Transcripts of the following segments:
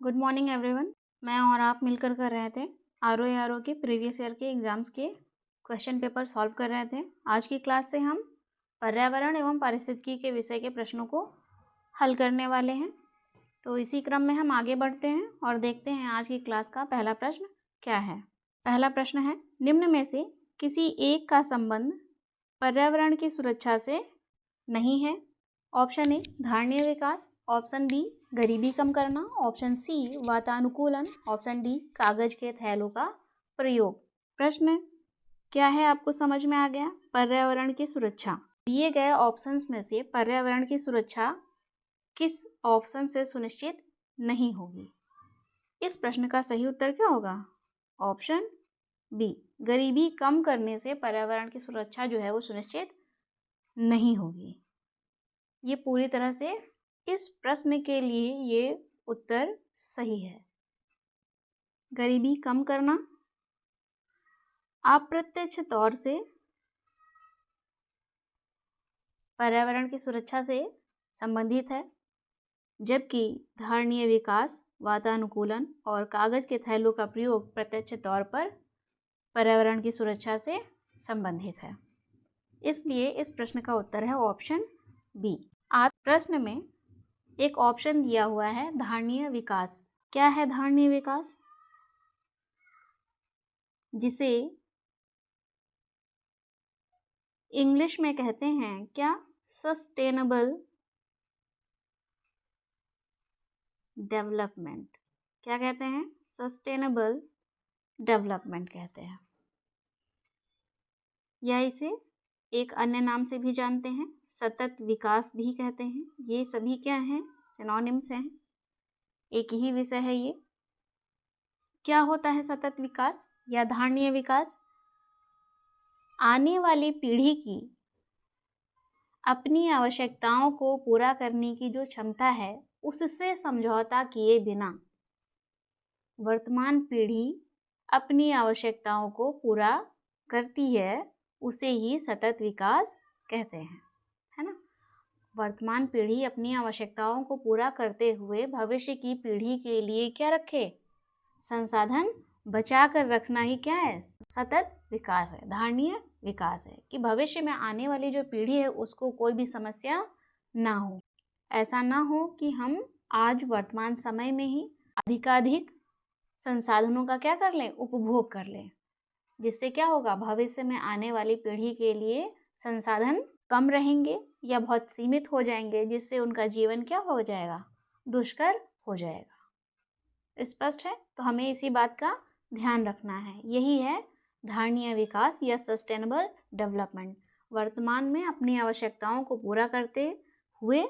Good morning everyone. मैं और आप मिलकर कर रहे थे आर के प्रीवियस ईयर के एग्जाम्स के क्वेश्चन पेपर सॉल्व कर रहे थे। आज की क्लास से हम पर्यावरण एवं पारिस्थितिकी के विषय के प्रश्नों को हल करने वाले हैं। तो इसी क्रम में हम आगे बढ़ते हैं और देखते हैं आज की क्लास का पहला प्रश्न क्या है। पहला प्रश्न है, निम्न में से किसी एक का संबंध पर्यावरण की सुरक्षा से नहीं है। ऑप्शन ए धारणीय विकास, ऑप्शन बी गरीबी कम करना, ऑप्शन सी वातानुकूलन, ऑप्शन डी कागज के थैलों का प्रयोग। प्रश्न क्या है आपको समझ में आ गया? पर्यावरण की सुरक्षा। दिए गए ऑप्शंस में से पर्यावरण की सुरक्षा किस ऑप्शन से सुनिश्चित नहीं होगी? इस प्रश्न का सही उत्तर क्या होगा? ऑप्शन बी, गरीबी कम करने से पर्यावरण की सुरक्षा जो है वो सुनिश्चित नहीं होगी। ये पूरी तरह से इस प्रश्न के लिए ये उत्तर सही है। गरीबी कम करना अप्रत्यक्ष तौर से पर्यावरण की सुरक्षा से संबंधित है, जबकि धारणीय विकास, वातानुकूलन और कागज के थैलों का प्रयोग प्रत्यक्ष तौर पर पर्यावरण की सुरक्षा से संबंधित है। इसलिए इस प्रश्न का उत्तर है ऑप्शन बी। आज प्रश्न में एक ऑप्शन दिया हुआ है धारणीय विकास। क्या है धारणीय विकास? जिसे इंग्लिश में कहते हैं क्या? Sustainable development. क्या कहते हैं? सस्टेनेबल डेवलपमेंट कहते हैं, या इसे एक अन्य नाम से भी जानते हैं, सतत विकास भी कहते हैं। ये सभी क्या हैं? सिनोनिम्स हैं, एक ही विषय है ये। क्या होता है सतत विकास या धारणीय विकास? आने वाली पीढ़ी की अपनी आवश्यकताओं को पूरा करने की जो क्षमता है, उससे समझौता किए बिना वर्तमान पीढ़ी अपनी आवश्यकताओं को पूरा करती है, उसे ही सतत विकास कहते हैं, है ना। वर्तमान पीढ़ी अपनी आवश्यकताओं को पूरा करते हुए भविष्य की पीढ़ी के लिए क्या रखे? संसाधन बचा कर रखना ही क्या है? सतत विकास है, धारणीय विकास है, कि भविष्य में आने वाली जो पीढ़ी है उसको कोई भी समस्या ना हो। ऐसा ना हो कि हम आज वर्तमान समय में ही अधिकाधिक संसाधनों का क्या कर लें? उपभोग कर लें, जिससे क्या होगा? भविष्य में आने वाली पीढ़ी के लिए संसाधन कम रहेंगे या बहुत सीमित हो जाएंगे, जिससे उनका जीवन क्या हो जाएगा? दुष्कर हो जाएगा। स्पष्ट है? तो हमें इसी बात का ध्यान रखना है। यही है धारणीय विकास या सस्टेनेबल डेवलपमेंट। वर्तमान में अपनी आवश्यकताओं को पूरा करते हुए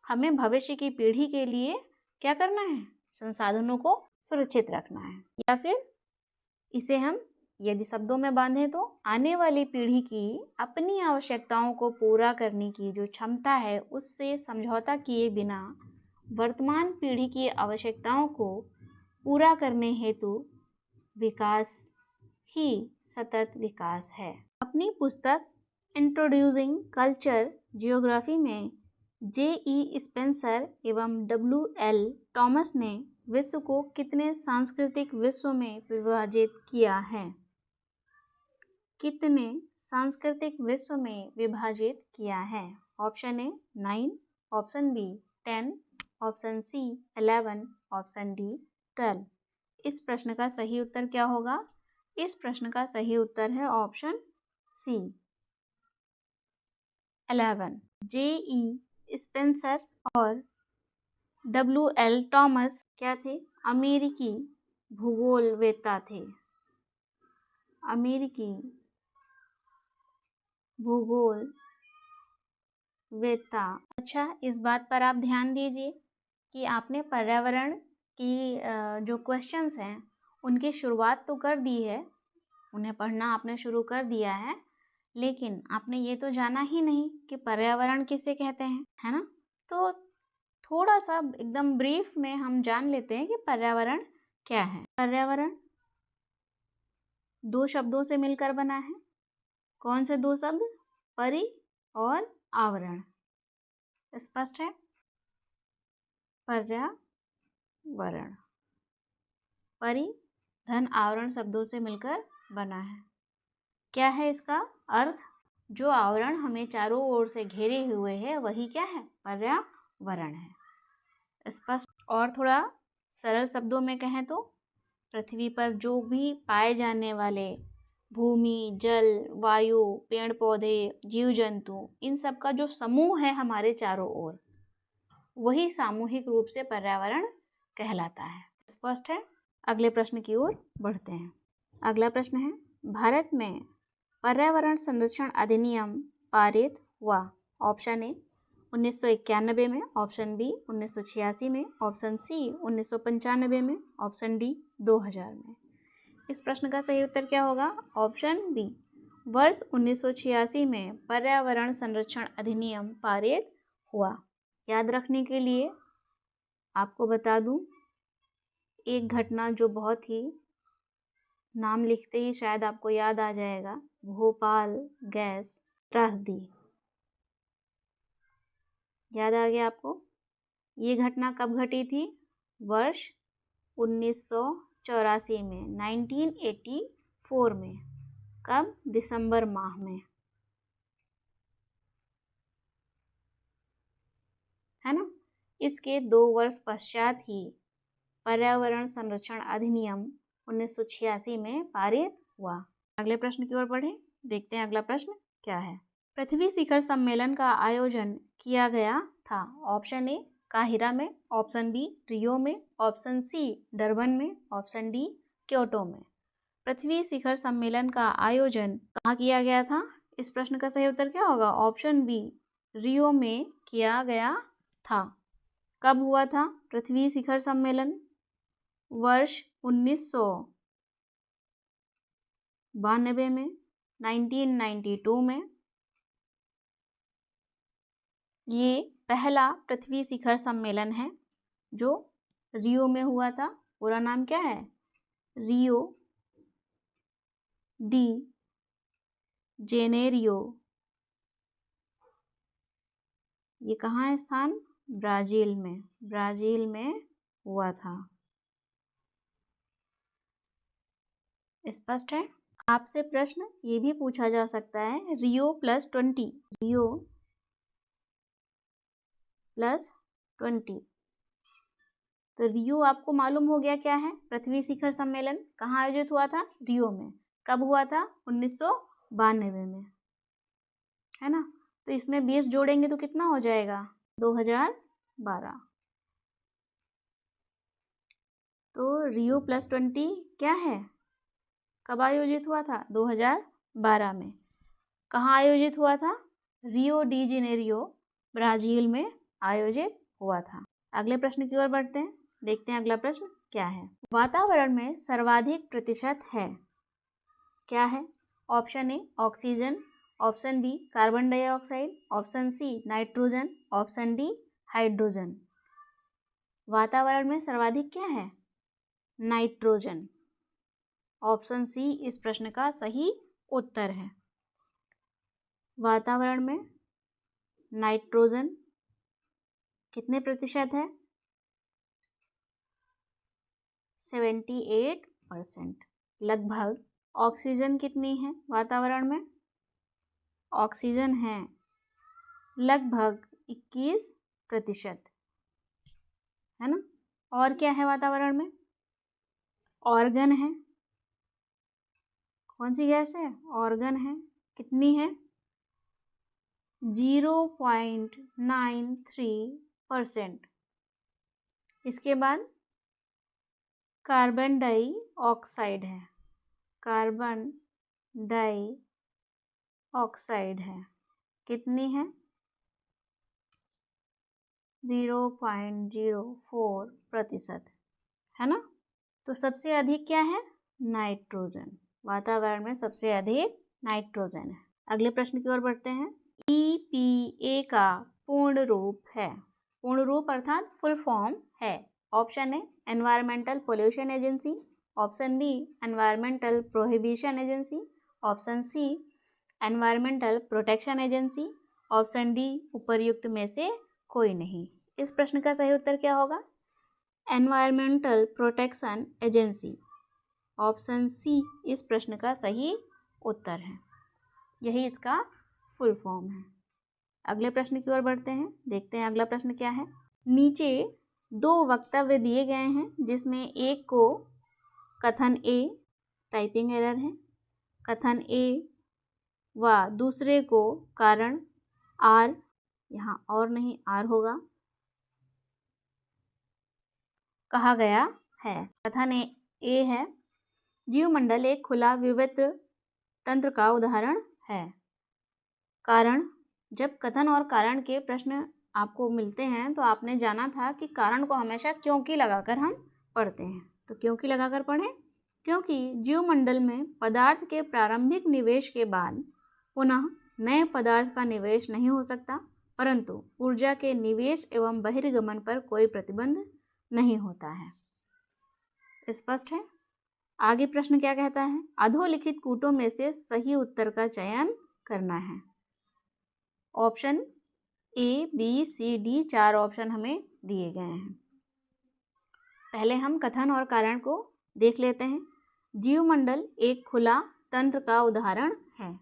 हमें भविष्य की पीढ़ी के लिए क्या करना है? संसाधनों को सुरक्षित रखना है। या फिर इसे हम यदि शब्दों में बांधें तो आने वाली पीढ़ी की अपनी आवश्यकताओं को पूरा करने की जो क्षमता है, उससे समझौता किए बिना वर्तमान पीढ़ी की आवश्यकताओं को पूरा करने हेतु विकास ही सतत विकास है। अपनी पुस्तक इंट्रोड्यूसिंग कल्चर जियोग्राफी में J.E. स्पेंसर एवं W.L. टॉमस ने विश्व को कितने सांस्कृतिक विश्व में विभाजित किया है? कितने सांस्कृतिक विश्व में विभाजित किया है? Option A 9, option B 10, option C 11, option D 12। इस प्रश्न का सही उत्तर क्या होगा? इस प्रश्न का सही उत्तर है ऑप्शन सी 11। J.E. स्पेंसर और W.L. टॉमस क्या थे? अमेरिकी भूगोलवेत्ता थे। अमेरिकी भूगोलवेत्ता। अच्छा, इस बात पर आप ध्यान दीजिए कि आपने पर्यावरण की जो क्वेश्चंस हैं उनकी शुरुआत तो कर दी है, उन्हें पढ़ना आपने शुरू कर दिया है, लेकिन आपने ये तो जाना ही नहीं कि पर्यावरण किसे कहते हैं, है ना। तो थोड़ा सा एकदम ब्रीफ में हम जान लेते हैं कि पर्यावरण क्या है। पर्यावरण दो शब्दों से मिलकर बना है। कौन से दो शब्द? परि और आवरण। स्पष्ट है? पर्यावरण पर्यावरण। परि धन आवरण शब्दों से मिलकर बना है। क्या है इसका अर्थ? जो आवरण हमें चारों ओर से घेरे हुए है वही क्या है? पर्यावरण है। स्पष्ट और थोड़ा सरल शब्दों में कहें तो पृथ्वी पर जो भी पाए जाने वाले भूमि, जल, वायु, पेड़ पौधे, जीव जंतु, इन सब का जो समूह है हमारे चारों ओर, वही सामूहिक रूप से पर्यावरण कहलाता है। स्पष्ट है? अगले प्रश्न की ओर बढ़ते हैं। अगला प्रश्न है, भारत में पर्यावरण संरक्षण अधिनियम पारित हुआ। ऑप्शन ए 1991 में, ऑप्शन बी 1986 में, ऑप्शन सी 1995 में, ऑप्शन डी 2000 में। इस प्रश्न का सही उत्तर क्या होगा? ऑप्शन बी, वर्ष 1986 में पर्यावरण संरक्षण अधिनियम पारित हुआ। याद रखने के लिए आपको बता दूं, एक घटना जो बहुत ही नाम लिखते ही शायद आपको याद आ जाएगा, भोपाल गैस त्रासदी। याद आ गया आपको? ये घटना कब घटी थी? वर्ष 1984 में, 1984 में। कब? दिसंबर माह में, है ना। इसके 2 वर्ष पश्चात ही पर्यावरण संरक्षण अधिनियम 1986 में पारित हुआ। अगले प्रश्न की ओर बढ़े, देखते हैं अगला प्रश्न क्या है। पृथ्वी शिखर सम्मेलन का आयोजन किया गया था। ऑप्शन ए काहिरा में, ऑप्शन बी रियो में, ऑप्शन सी डरबन में, ऑप्शन डी क्योटो में। पृथ्वी शिखर सम्मेलन का आयोजन कहाँ किया गया था? इस प्रश्न का सही उत्तर क्या होगा? ऑप्शन बी रियो में किया गया था। कब हुआ था पृथ्वी शिखर सम्मेलन? वर्ष 1992 में, 1992 में। ये पहला पृथ्वी शिखर सम्मेलन है जो रियो में हुआ था। पूरा नाम क्या है? Rio de Janeiro. ये कहाँ है स्थान? ब्राजील में, ब्राजील में हुआ था। स्पष्ट है? आपसे प्रश्न ये भी पूछा जा सकता है, रियो प्लस 20, रियो प्लस 20। तो रियो आपको मालूम हो गया क्या है? पृथ्वी शिखर सम्मेलन कहाँ आयोजित हुआ था? रियो में। कब हुआ था? 1992 में, है ना। तो इसमें 20 जोड़ेंगे तो कितना हो जाएगा? 2012। तो रियो प्लस 20 क्या है? कब आयोजित हुआ था? 2012 में। कहाँ आयोजित हुआ था? रियो डी जेनेरियो, ब्राजील में आयोजित हुआ था। अगले प्रश्न की ओर बढ़ते हैं, देखते हैं अगला प्रश्न क्या है। वातावरण में सर्वाधिक प्रतिशत है, क्या है? Option A oxygen, option B carbon dioxide, option C nitrogen, option D hydrogen. वातावरण में सर्वाधिक क्या है? नाइट्रोजन। ऑप्शन सी इस प्रश्न का सही उत्तर है। वातावरण में नाइट्रोजन कितने प्रतिशत है? 78%। लगभग ऑक्सीजन कितनी है वातावरण में? ऑक्सीजन है लगभग 21%, है ना। और क्या है वातावरण में? ऑर्गन है। कौन सी गैस है? ऑर्गन है। कितनी है? 0.93%। इसके बाद कार्बन डाइऑक्साइड है, कार्बन डाइऑक्साइड है। कितनी है? 0.04%, है ना। तो सबसे अधिक क्या है? नाइट्रोजन। वातावरण में सबसे अधिक नाइट्रोजन है। अगले प्रश्न की ओर बढ़ते हैं। EPA का पूर्ण रूप है, पूर्ण रूप अर्थात फुल फॉर्म है। Option A environmental pollution agency, option B environmental prohibition agency, option C environmental protection agency, option D उपर्युक्त में से कोई नहीं। इस प्रश्न का सही उत्तर क्या होगा? Environmental protection agency. Option C इस प्रश्न का सही उत्तर है। यही इसका फुल फॉर्म है। अगले प्रश्न की ओर बढ़ते हैं। देखते हैं अगला प्रश्न क्या है। नीचे 2 वक्तव्य दिए गए हैं जिसमें एक को कथन ए, टाइपिंग एरर है, कथन ए व दूसरे को कारण आर, यहाँ और नहीं आर होगा, कहा गया है। कथन ए है, जीवमंडल एक खुला विवित्र तंत्र का उदाहरण है। कारण, जब कथन और कारण के प्रश्न आपको मिलते हैं तो आपने जाना था कि कारण को हमेशा क्योंकि लगाकर हम पढ़ते हैं। तो क्योंकि लगाकर पढ़ें, क्योंकि जीवमंडल में पदार्थ के प्रारंभिक निवेश के बाद पुनः नए पदार्थ का निवेश नहीं हो सकता, परंतु ऊर्जा के निवेश एवं बहिर्गमन पर कोई प्रतिबंध नहीं होता है। स्पष्ट है। आगे प्रश्न क्या कहता है। अधोलिखित कूटों में से सही उत्तर का चयन करना है। Option A, B, C, D 4 option हमें दिए गए हैं। पहले हम कथन और कारण को देख लेते हैं। जीवमंडल एक खुला तंत्र का उदाहरण है।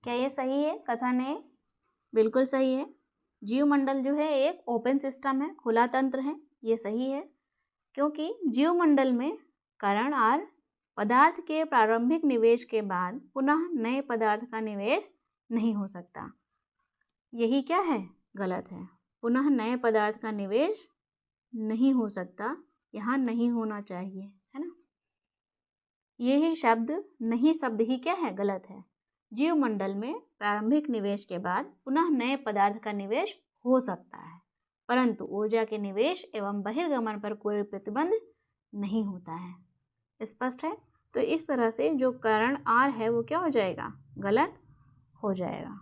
क्या ये सही है? कथन ए बिल्कुल सही है। जीवमंडल जो है एक ओपन सिस्टम है, खुला तंत्र है, ये सही है। क्योंकि जीवमंडल में कारण आर पदार्थ के प्रारंभिक निवेश के बाद पुनः नए पदार्थ का निवेश नहीं हो सकता। यही क्या है? गलत है। पुनः नए पदार्थ का निवेश नहीं हो सकता, यहाँ नहीं होना चाहिए, है ना। यही शब्द नहीं शब्द ही क्या है? गलत है। जीवमंडल में प्रारंभिक निवेश के बाद पुनः नए पदार्थ का निवेश हो सकता है, परंतु ऊर्जा के निवेश एवं बहिर्गमन पर कोई प्रतिबंध नहीं होता है। स्पष्ट है। तो इस तरह से जो कारण आर है वो क्या हो जाएगा? गलत हो जाएगा।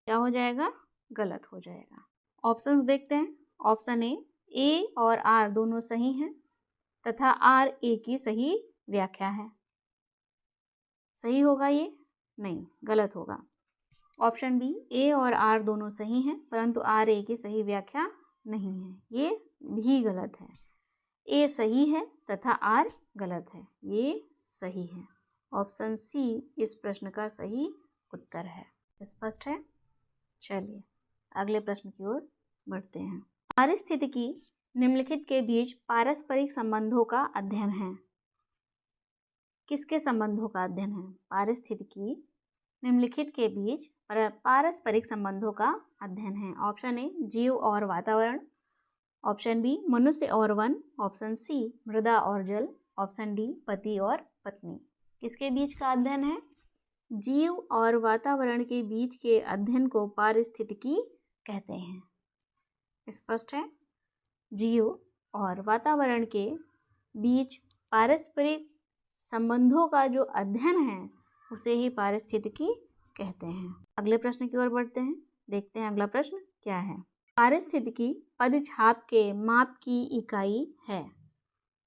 क्या हो जाएगा? गलत हो जाएगा। ऑप्शंस देखते हैं। ऑप्शन ए और आर दोनों सही हैं तथा आर ए की सही व्याख्या है। सही होगा ये? नहीं, गलत होगा। ऑप्शन बी, ए और आर दोनों सही हैं परंतु आर ए की सही व्याख्या नहीं है, ये भी गलत है। ए सही है तथा आर गलत है, ये सही है। ऑप्शन सी इस प्रश्न का सही उत्तर है। स्पष्ट है। चलिए अगले प्रश्न की ओर बढ़ते हैं। पारिस्थितिकी निम्नलिखित के बीच पारस्परिक संबंधों का अध्ययन है। किसके संबंधों का अध्ययन है? पारिस्थितिकी निम्नलिखित के बीच पारस्परिक संबंधों का अध्ययन है। ऑप्शन ए, जीव और वातावरण। ऑप्शन बी, मनुष्य और वन। ऑप्शन सी, मृदा और जल। ऑप्शन डी, पति और पत्नी। किसके बीच का अध्ययन है? जीव और वातावरण के बीच के अध्ययन को पारिस्थितिकी कहते हैं। स्पष्ट है। जीव और वातावरण के बीच पारस्परिक संबंधों का जो अध्ययन है उसे ही पारिस्थितिकी कहते हैं। अगले प्रश्न की ओर बढ़ते हैं। देखते हैं अगला प्रश्न क्या है। पारिस्थितिकी पदछाप के माप की इकाई है।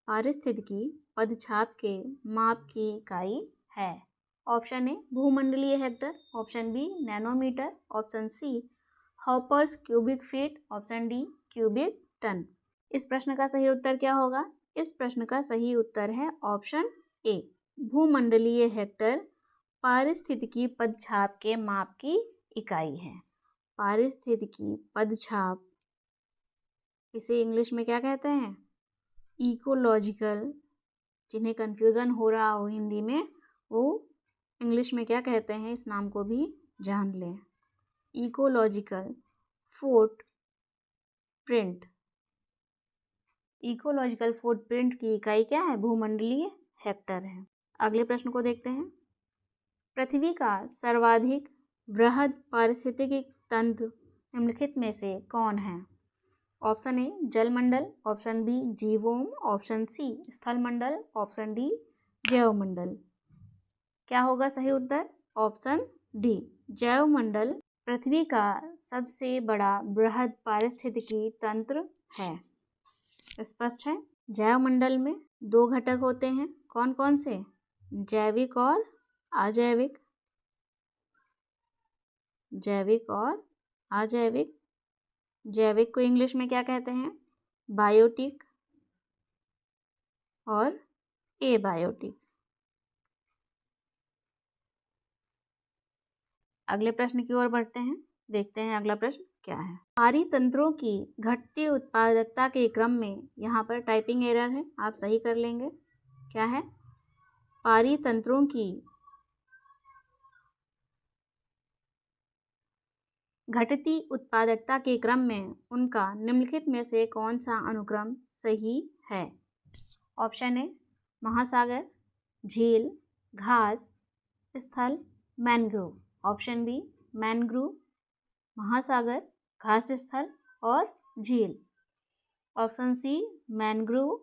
पारिस्थितिकी पदछाप के माप की इकाई है। ऑप्शन ए, भूमंडलीय hectare. Option B, nanometre. Option C, hoppers cubic feet. Option D, cubic ton. इस प्रश्न का सही उत्तर क्या होगा? इस प्रश्न का सही उत्तर है ऑप्शन ए, भूमंडलीय हेक्टर पारिस्थितिकी पदछाप के माप की इकाई है। पारिस्थितिकी पदछाप, इसे इंग्लिश में क्या कहते हैं? इकोलॉजिकल। जिन्हें कंफ्यूजन हो रहा हो हिंदी में, वो इंग्लिश में क्या कहते हैं इस नाम को भी जान लें। Ecological foot print. Ecological footprint की इकाई क्या है? भूमंडलीय हेक्टर है। अगले प्रश्न को देखते हैं। पृथ्वी का सर्वाधिक वृहद पारिस्थितिक तंत्र निम्नलिखित में से कौन है? ऑप्शन ए, जलमंडल। ऑप्शन बी, जीवोम। ऑप्शन सी, स्थलमंडल। ऑप्शन डी, जैवमंडल। क्या होगा सही उत्तर? ऑप्शन डी, जैवमंडल पृथ्वी का सबसे बड़ा बृहद पारिस्थितिकी तंत्र है। स्पष्ट है। जैवमंडल में 2 घटक होते हैं। कौन कौन से? जैविक और अजैविक। जैविक और अजैविक। जैविक को इंग्लिश में क्या कहते हैं? बायोटिक। और एबायोटिक। अगले प्रश्न की ओर बढ़ते हैं। देखते हैं अगला प्रश्न क्या है। पारितंत्रों की घटती उत्पादकता के क्रम में, यहाँ पर टाइपिंग एरर है, आप सही कर लेंगे। क्या है? पारितंत्रों की घटती उत्पादकता के क्रम में उनका निम्नलिखित में से कौन सा अनुक्रम सही है? ऑप्शन ए महासागर, झील, घास, स्थल, मैनग्रोव। ऑप्शन बी मैनग्रोव, महासागर, घास स्थल और झील। ऑप्शन सी मैनग्रोव,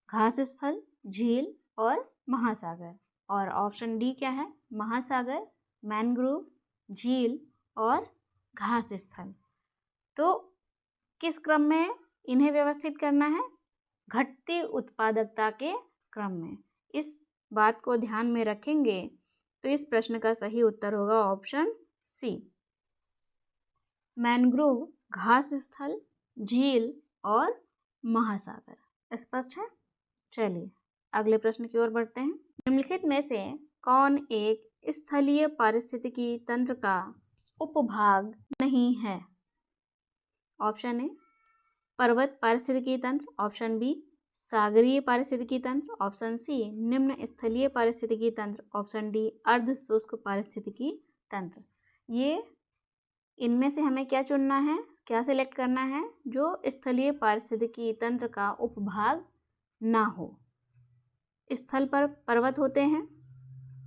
घास स्थल, झील और महासागर। और ऑप्शन डी क्या है? महासागर, मैनग्रोव, झील और घास स्थल। तो किस क्रम में इन्हें व्यवस्थित करना है? घटती उत्पादकता के क्रम में। इस बात को ध्यान में रखेंगे तो इस प्रश्न का सही उत्तर होगा ऑप्शन सी, मैनग्रोव, घास स्थल, झील और महासागर। स्पष्ट है? चलिए अगले प्रश्न की ओर बढ़ते हैं। निम्नलिखित में से कौन एक स्थलीय पारिस्थितिकी तंत्र का उपभाग नहीं है? ऑप्शन ए पर्वत पारिस्थितिकी तंत्र, ऑप्शन बी सागरीय पारिस्थितिकी तंत्र, ऑप्शन सी निम्न स्थलीय पारिस्थितिकी तंत्र, ऑप्शन डी अर्ध शुष्क पारिस्थितिकी तंत्र। ये इनमें से हमें क्या चुनना है, क्या सिलेक्ट करना है? जो स्थलीय पारिस्थितिकी तंत्र का उपभाग ना हो। स्थल पर पर्वत होते हैं,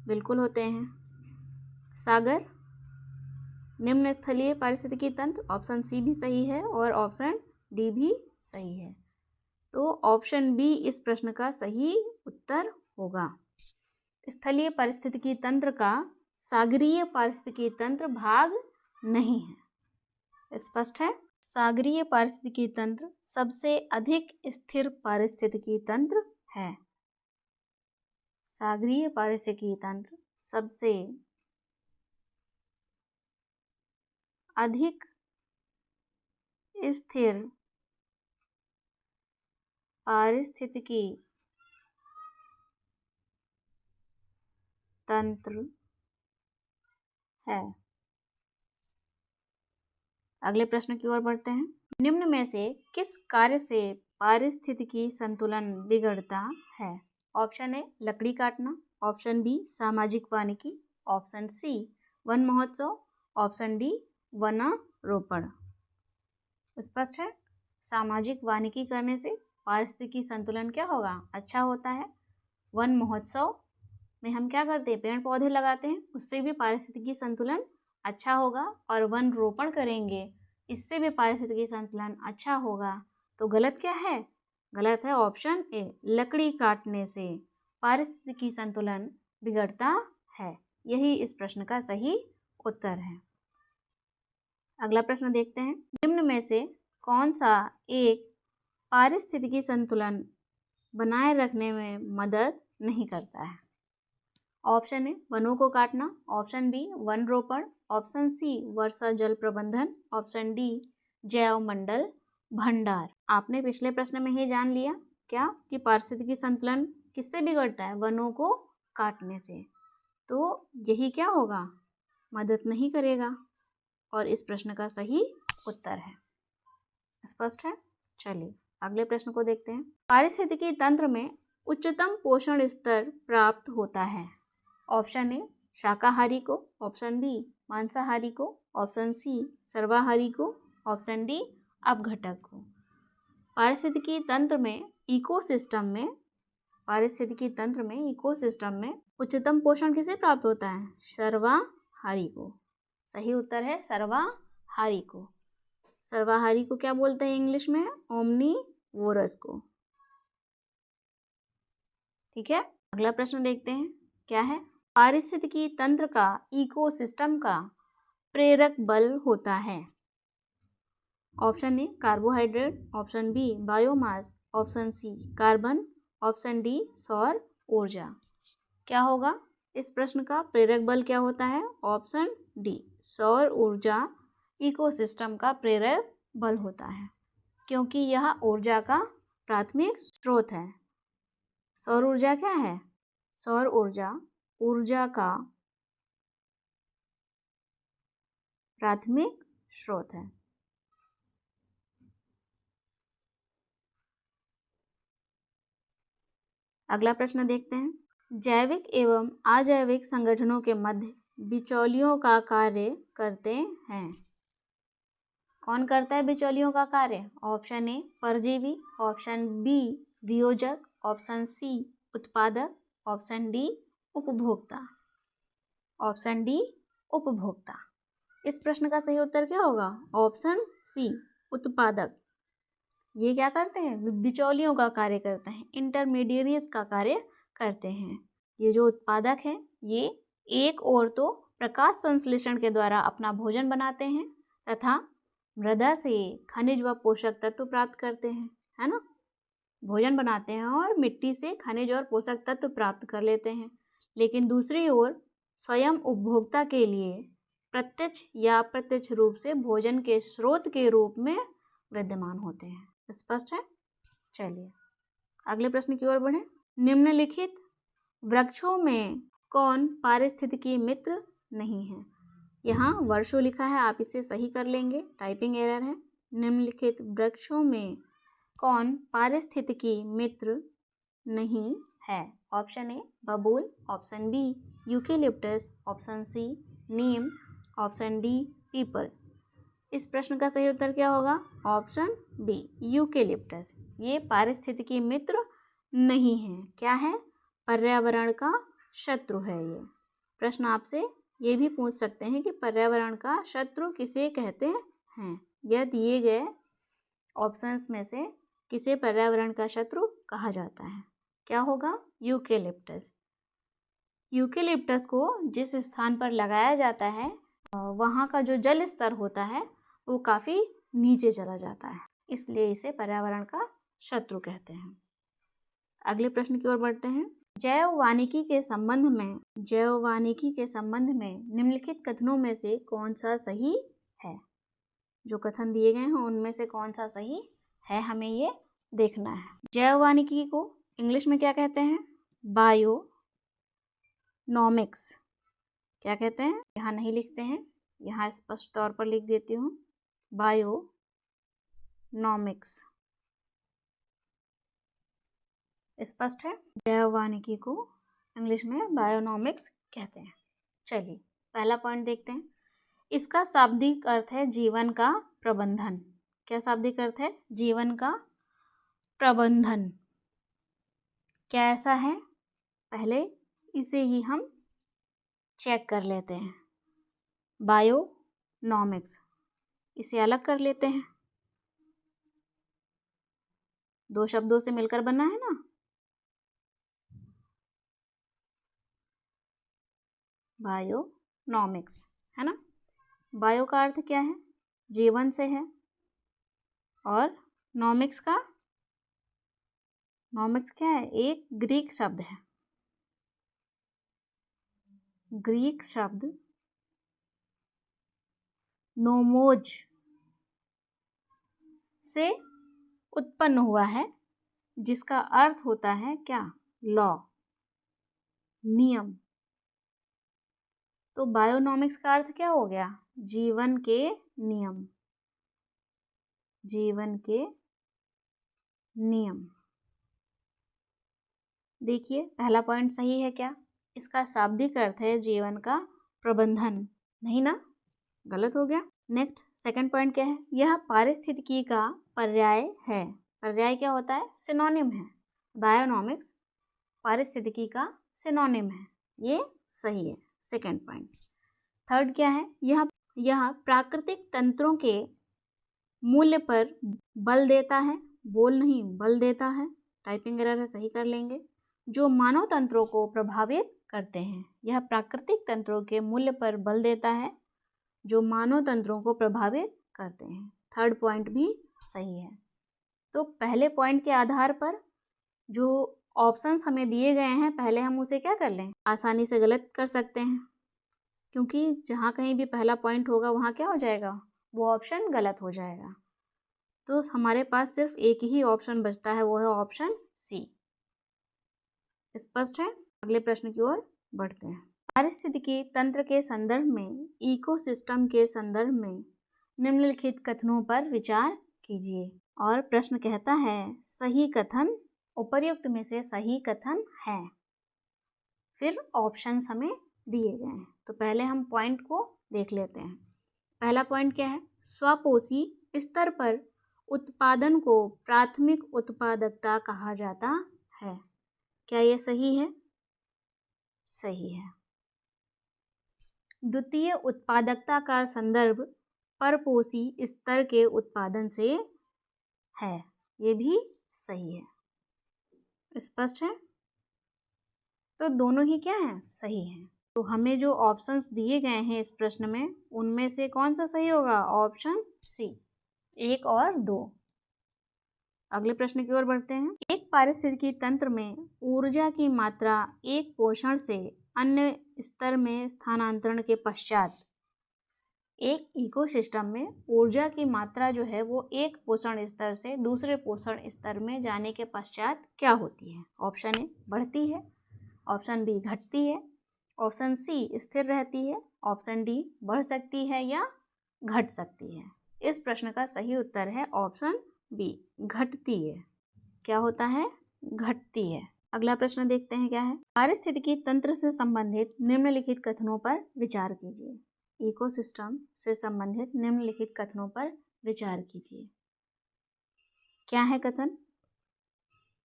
बिल्कुल होते हैं। सागर निम्न स्थलीय पारिस्थितिकी तंत्र, ऑप्शन सी भी सही है और ऑप्शन डी भी सही है। तो ऑप्शन बी इस प्रश्न का सही उत्तर होगा। स्थलीय पारिस्थितिकी तंत्र का सागरीय पारिस्थितिकी तंत्र भाग नहीं है। स्पष्ट है? सागरीय पारिस्थितिकी तंत्र सबसे अधिक स्थिर पारिस्थितिकी तंत्र है। सागरीय पारिस्थितिकी तंत्र सबसे अधिक स्थिर पारिस्थितिकी तंत्र है। अगले प्रश्न की ओर बढ़ते हैं। निम्न में से किस कार्य से पारिस्थितिकी संतुलन बिगड़ता है? ऑप्शन ए लकड़ी काटना, ऑप्शन बी सामाजिक वानिकी, ऑप्शन सी वन महोत्सव, ऑप्शन डी वनारोपण। स्पष्ट है? सामाजिक वानिकी करने से पारिस्थितिकी संतुलन क्या होगा? अच्छा होता है। वन महोत्सव में हम क्या करते हैं? पेड़ पौधे लगाते हैं, उससे भी पारिस्थितिकी संतुलन अच्छा होगा। और वन रोपण करेंगे, इससे भी पारिस्थितिकी संतुलन अच्छा होगा। तो गलत क्या है? गलत है ऑप्शन ए, लकड़ी काटने से पारिस्थितिकी संतुलन बिगड़ता है। यही इस प्रश्न का सही उत्तर है। अगला प्रश्न देखते हैं। निम्न में से कौन सा एक पारिस्थितिकी संतुलन बनाए रखने में मदद नहीं करता है? ऑप्शन ए वनों को काटना, ऑप्शन बी वन रोपण, ऑप्शन सी वर्षा जल प्रबंधन, ऑप्शन डी जैव मंडल भंडार। आपने पिछले प्रश्न में ही जान लिया क्या कि पारिस्थितिकी संतुलन किससे बिगड़ता है? वनों को काटने से। तो यही क्या होगा? मदद नहीं करेगा और इस प्रश्न का सही उत्तर है। स्पष्ट है? चलिए अगले प्रश्न को देखते हैं। पारिस्थितिकी तंत्र में उच्चतम पोषण स्तर प्राप्त होता है। ऑप्शन ए शाकाहारी को, ऑप्शन बी मांसाहारी को, ऑप्शन सी सर्वाहारी को, ऑप्शन डी अपघटक को। पारिस्थितिकी तंत्र में इकोसिस्टम में पारिस्थितिकी तंत्र में इकोसिस्टम में उच्चतम पोषण किसे प्राप्त होता है? सर्वाहारी को। सही उत्तर है सर्वाहारी को। सर्वाहारी को क्या बोलते हैं इंग्लिश में? ओमनीवोरस को। ठीक है, अगला प्रश्न देखते हैं क्या है। पारिस्थितिकी तंत्र का इकोसिस्टम का प्रेरक बल होता है। Option A carbohydrate, option B biomass, option C carbon, option D सौर ऊर्जा। क्या होगा इस प्रश्न का? प्रेरक बल क्या होता है? ऑप्शन डी सौर ऊर्जा इकोसिस्टम का प्रेरक बल होता है, क्योंकि यह ऊर्जा का प्राथमिक स्रोत है। सौर ऊर्जा क्या है? सौर ऊर्जा ऊर्जा का प्राथमिक स्रोत है। अगला प्रश्न देखते हैं। जैविक एवं अजैविक संगठनों के मध्य बिचौलियों का कार्य करते हैं। कौन करता है बिचौलियों का कार्य? ऑप्शन ए परजीवी, ऑप्शन बी वियोजक, ऑप्शन सी उत्पादक, ऑप्शन डी उपभोक्ता। ऑप्शन डी उपभोक्ता। इस प्रश्न का सही उत्तर क्या होगा? ऑप्शन सी उत्पादक। ये क्या करते हैं? बिचौलियों का कार्य करते हैं, इंटरमीडिएरीज का कार्य करते हैं। ये जो उत्पादक हैं ये एक और तो प्रकाश संश्लेषण के द्वारा अपना भोजन बनाते हैं तथा मृदा से खनिज व पोषक तत्व प्राप्त करते हैं, है ना। भोजन बनाते हैं और मिट्टी से खनिज और पोषक तत्व प्राप्त कर लेते हैं। लेकिन दूसरी ओर स्वयं उपभोक्ता के लिए प्रत्यक्ष या अप्रत्यक्ष रूप से भोजन के स्रोत के रूप में विद्यमान होते हैं। स्पष्ट है? चलिए अगले प्रश्न की ओर बढ़ें। निम्नलिखित वृक्षों में कौन पारिस्थितिकी मित्र नहीं है? यहाँ वर्षों लिखा है, आप इसे सही कर लेंगे, टाइपिंग एरर है। निम्नलिखित वृक्षों में कौन पारिस्थितिकी मित्र नहीं है? ऑप्शन ए बबूल, option B eucalyptus, option C नीम, ऑप्शन डी पीपल। इस प्रश्न का सही उत्तर क्या होगा? Option B eucalyptus. ये पारिस्थितिकी मित्र नहीं है। क्या है? पर्यावरण का शत्रु है। ये प्रश्न आपसे ये भी पूछ सकते हैं कि पर्यावरण का शत्रु किसे कहते हैं। यह दिए गए ऑप्शंस में से किसे पर्यावरण का शत्रु कहा जाता है? क्या होगा? यूकेलिप्टस। यूकेलिप्टस को जिस स्थान पर लगाया जाता है वहाँ का जो जल स्तर होता है वो काफ़ी नीचे चला जाता है, इसलिए इसे पर्यावरण का शत्रु कहते हैं। अगले प्रश्न की ओर बढ़ते हैं। जैव वानिकी के संबंध में निम्नलिखित कथनों में से कौन सा सही है? जो कथन दिए गए हैं उनमें से कौन सा सही है, हमें ये देखना है। जैव वानिकी को इंग्लिश में क्या कहते हैं? बायोनॉमिक्स। क्या कहते हैं? यहाँ नहीं लिखते हैं, यहाँ स्पष्ट तौर पर लिख देती हूँ, बायोनॉमिक्स। स्पष्ट है? जैव वानिकी को इंग्लिश में बायोनॉमिक्स कहते हैं। चलिए पहला पॉइंट देखते हैं। इसका शाब्दिक अर्थ है जीवन का प्रबंधन। क्या शाब्दिक अर्थ है? जीवन का प्रबंधन। क्या ऐसा है? पहले इसे ही हम चेक कर लेते हैं। बायोनॉमिक्स, इसे अलग कर लेते हैं, दो शब्दों से मिलकर बना है ना। बायोनॉमिक्स है ना। बायो का अर्थ क्या है? जीवन से है, और नॉमिक्स क्या है? एक ग्रीक शब्द है। ग्रीक शब्द नोमोज से उत्पन्न हुआ है, जिसका अर्थ होता है क्या? लॉ, नियम। तो बायोनॉमिक्स का अर्थ क्या हो गया? जीवन के नियम। जीवन के नियम। देखिए पहला पॉइंट सही है क्या? इसका शाब्दिक अर्थ है जीवन का प्रबंधन, नहीं ना, गलत हो गया। नेक्स्ट सेकंड पॉइंट क्या है? यह पारिस्थितिकी का पर्याय है। पर्याय क्या होता है? सिनोनिम है। बायोनॉमिक्स पारिस्थितिकी का सिनोनिम है, ये सही है। Second point. थर्ड क्या है? यह प्राकृतिक तंत्रों के मूल्य पर बल देता है, बोल नहीं बल देता है। टाइपिंग एरर है, सही कर लेंगे। जो मानव तंत्रों को प्रभावित करते हैं। यह प्राकृतिक तंत्रों के मूल्य पर बल देता है जो मानव तंत्रों को प्रभावित करते हैं। थर्ड पॉइंट भी सही है। तो पहले पॉइंट के आधार पर जो ऑप्शंस हमें दिए गए हैं, पहले हम उसे क्या कर लें? आसानी से गलत कर सकते हैं, क्योंकि जहाँ कहीं भी पहला पॉइंट होगा वहाँ क्या हो जाएगा? वो ऑप्शन गलत हो जाएगा। तो हमारे पास सिर्फ एक ही ऑप्शन बचता है, वो है ऑप्शन सी। स्पष्ट है? अगले प्रश्न की ओर बढ़ते हैं। पारिस्थितिकी तंत्र के संदर्भ में, इकोसिस्टम के संदर्भ में निम्नलिखित कथनों पर विचार कीजिए। और प्रश्न कहता है सही कथन उपर्युक्त में से सही कथन है। फिर ऑप्शंस हमें दिए गए हैं, तो पहले हम पॉइंट को देख लेते हैं। पहला पॉइंट क्या है? स्वपोषी स्तर पर उत्पादन को प्राथमिक उत्पादकता कहा जाता है। क्या यह सही है? सही है। द्वितीय उत्पादकता का संदर्भ परपोषी स्तर के उत्पादन से है। ये भी सही है। स्पष्ट है? तो दोनों ही क्या हैं? सही हैं। तो हमें जो ऑप्शंस दिए गए हैं इस प्रश्न में, उनमें से कौन सा सही होगा? ऑप्शन सी, 1 और 2। अगले प्रश्न की ओर बढ़ते हैं। एक पारिस्थितिकी तंत्र में ऊर्जा की मात्रा एक पोषण से अन्य स्तर में स्थानांतरण के पश्चात, एक इकोसिस्टम में ऊर्जा की मात्रा जो है वो एक पोषण स्तर से दूसरे पोषण स्तर में जाने के पश्चात क्या होती है? ऑप्शन ए बढ़ती है, ऑप्शन बी घटती है, ऑप्शन सी स्थिर रहती है, ऑप्शन डी बढ़ सकती है या घट सकती है। इस प्रश्न का सही उत्तर है ऑप्शन बी, घटती है। क्या होता है? घटती है। अगला प्रश्न देखते हैं क्या है। पारिस्थितिकी तंत्र से संबंधित निम्नलिखित कथनों पर विचार कीजिए। इकोसिस्टम से संबंधित निम्नलिखित कथनों पर विचार कीजिए। क्या है कथन?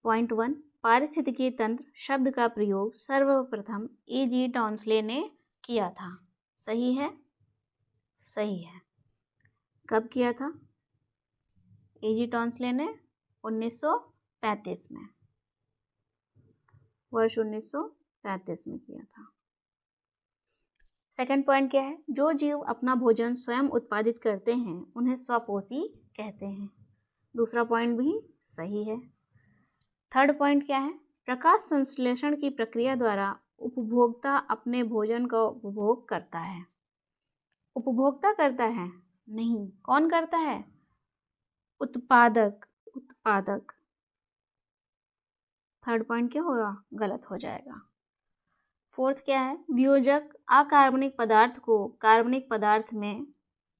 पॉइंट 1, पारिस्थितिकी तंत्र शब्द का प्रयोग सर्वप्रथम E.G. टॉन्सले ने किया था। सही है? सही है। कब किया था? E.G. टॉन्सले ने 1935 में, वर्ष 1935 में किया था। सेकंड पॉइंट क्या है? जो जीव अपना भोजन स्वयं उत्पादित करते हैं उन्हें स्वपोषी कहते हैं। दूसरा पॉइंट भी सही है। थर्ड पॉइंट क्या है? प्रकाश संश्लेषण की प्रक्रिया द्वारा उपभोक्ता अपने भोजन का उपभोग करता है। उपभोक्ता करता है? नहीं, कौन करता है? उत्पादक। उत्पादक। थर्ड पॉइंट क्या होगा? गलत हो जाएगा। फोर्थ क्या है? वियोजक अकार्बनिक पदार्थ को कार्बनिक पदार्थ में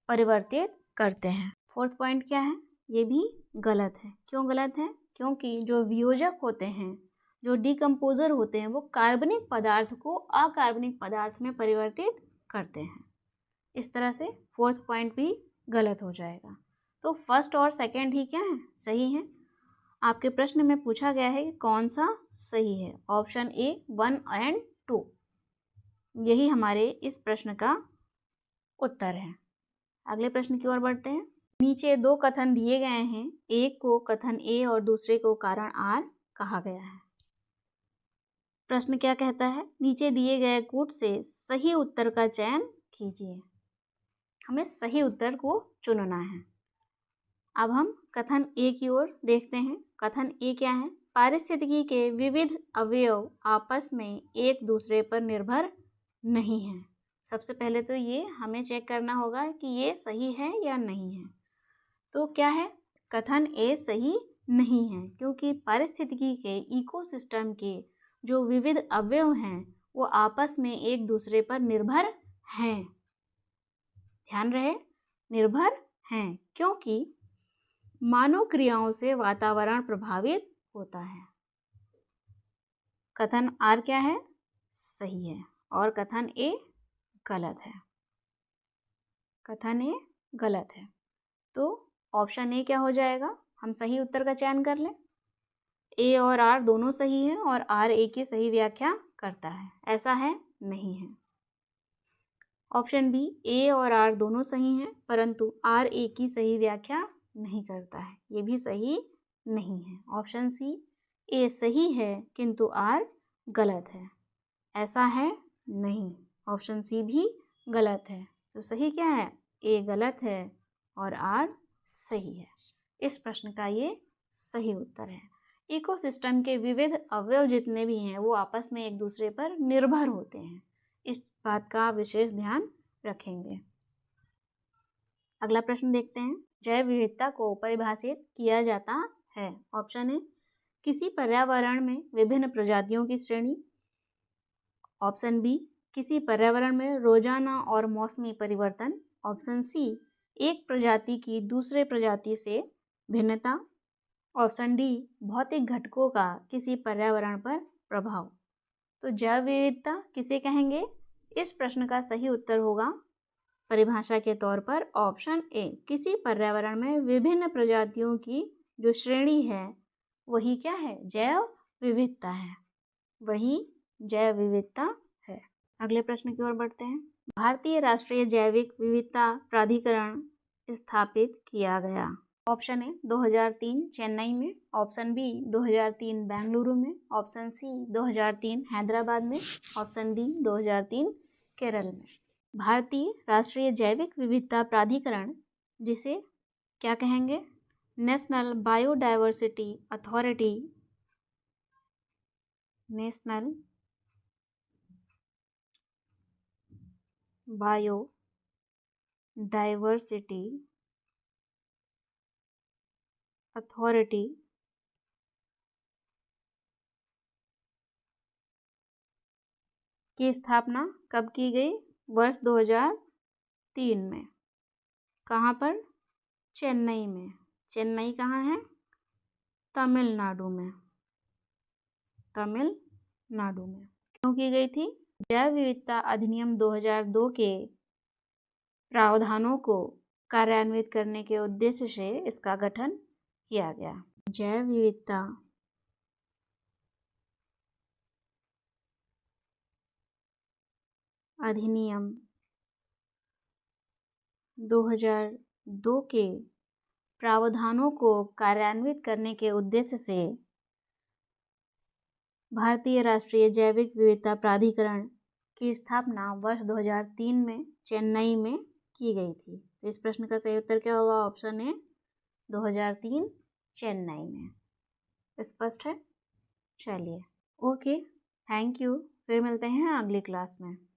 परिवर्तित करते हैं। फोर्थ पॉइंट क्या है? ये भी गलत है। क्यों गलत है? क्योंकि जो वियोजक होते हैं, जो डिकम्पोजर होते हैं, वो कार्बनिक पदार्थ को अकार्बनिक पदार्थ में परिवर्तित करते हैं। इस तरह से फोर्थ पॉइंट भी गलत हो जाएगा। तो फर्स्ट और सेकंड ही क्या है? सही है। आपके प्रश्न में पूछा गया है कि कौन सा सही है। ऑप्शन ए 1 और 2 यही हमारे इस प्रश्न का उत्तर है। अगले प्रश्न की ओर बढ़ते हैं। नीचे 2 कथन दिए गए हैं, एक को कथन ए और दूसरे को कारण आर कहा गया है। प्रश्न क्या कहता है? नीचे दिए गए कूट से सही उत्तर का चयन कीजिए। हमें सही उत्तर को चुनना है। अब हम कथन ए की ओर देखते हैं। कथन ए क्या है? पारिस्थितिकी के विविध अवयव आपस में एक दूसरे पर निर्भर नहीं हैं। सबसे पहले तो ये हमें चेक करना होगा कि ये सही है या नहीं है। तो क्या है? कथन ए सही नहीं है, क्योंकि पारिस्थितिकी के इकोसिस्टम के जो विविध अवयव हैं वो आपस में एक दूसरे पर निर्भर हैं। ध्यान रहे, निर्भर हैं, क्योंकि मानव क्रियाओं से वातावरण प्रभावित होता है। कथन आर क्या है? सही है और कथन ए गलत है। कथन ए गलत है। तो ऑप्शन ए क्या हो जाएगा? हम सही उत्तर का चयन कर लें। ए और आर दोनों सही हैं और आर ए की सही व्याख्या करता है। ऐसा है? नहीं है। ऑप्शन बी, ए और आर दोनों सही हैं परंतु आर ए की सही व्याख्या नहीं करता है। ये भी सही नहीं है। ऑप्शन सी, ए सही है किंतु आर गलत है। ऐसा है? नहीं। ऑप्शन सी भी गलत है। तो सही क्या है? ए गलत है और आर सही है। इस प्रश्न का ये सही उत्तर है। इकोसिस्टम के विविध अवयव जितने भी हैं वो आपस में एक दूसरे पर निर्भर होते हैं। इस बात का विशेष ध्यान रखेंगे। अगला प्रश्न देखते हैं। जैव विविधता को परिभाषित किया जाता है। ऑप्शन ए, किसी पर्यावरण में विभिन्न प्रजातियों की श्रेणी। ऑप्शन बी, किसी पर्यावरण में रोजाना और मौसमी परिवर्तन। ऑप्शन सी, एक प्रजाति की दूसरे प्रजाति से भिन्नता। ऑप्शन डी, भौतिक घटकों का किसी पर्यावरण पर प्रभाव। तो जैव विविधता किसे कहेंगे? इस प्रश्न का सही उत्तर होगा परिभाषा के तौर पर ऑप्शन ए, किसी पर्यावरण में विभिन्न प्रजातियों की जो श्रेणी है वही क्या है? जैव विविधता है, वही जैव विविधता है। अगले प्रश्न की ओर बढ़ते हैं। भारतीय राष्ट्रीय जैविक विविधता प्राधिकरण स्थापित किया गया। ऑप्शन ए 2003 चेन्नई में। ऑप्शन बी 2003 बेंगलुरु में। ऑप्शन सी 2003 हैदराबाद में। ऑप्शन डी 2003 केरल में। भारतीय राष्ट्रीय जैविक विविधता प्राधिकरण, जिसे क्या कहेंगे? National biodiversity authority. National biodiversity authority की स्थापना कब की गई? वर्ष 2003 में। कहाँ पर? चेन्नई में। चेन्नई कहाँ है? तमिलनाडु में। तमिलनाडु में। क्यों की गई थी? जैव विविधता अधिनियम 2002 के प्रावधानों को कार्यान्वित करने के उद्देश्य से इसका गठन किया गया। जैव विविधता अधिनियम 2002 के प्रावधानों को कार्यान्वित करने के उद्देश्य से भारतीय राष्ट्रीय जैविक विविधता प्राधिकरण की स्थापना वर्ष 2003 में चेन्नई में की गई थी। तो इस प्रश्न का सही उत्तर क्या होगा? ऑप्शन ए 2003 चेन्नई में। स्पष्ट है? चलिए, ओके, थैंक यू। फिर मिलते हैं अगली क्लास में।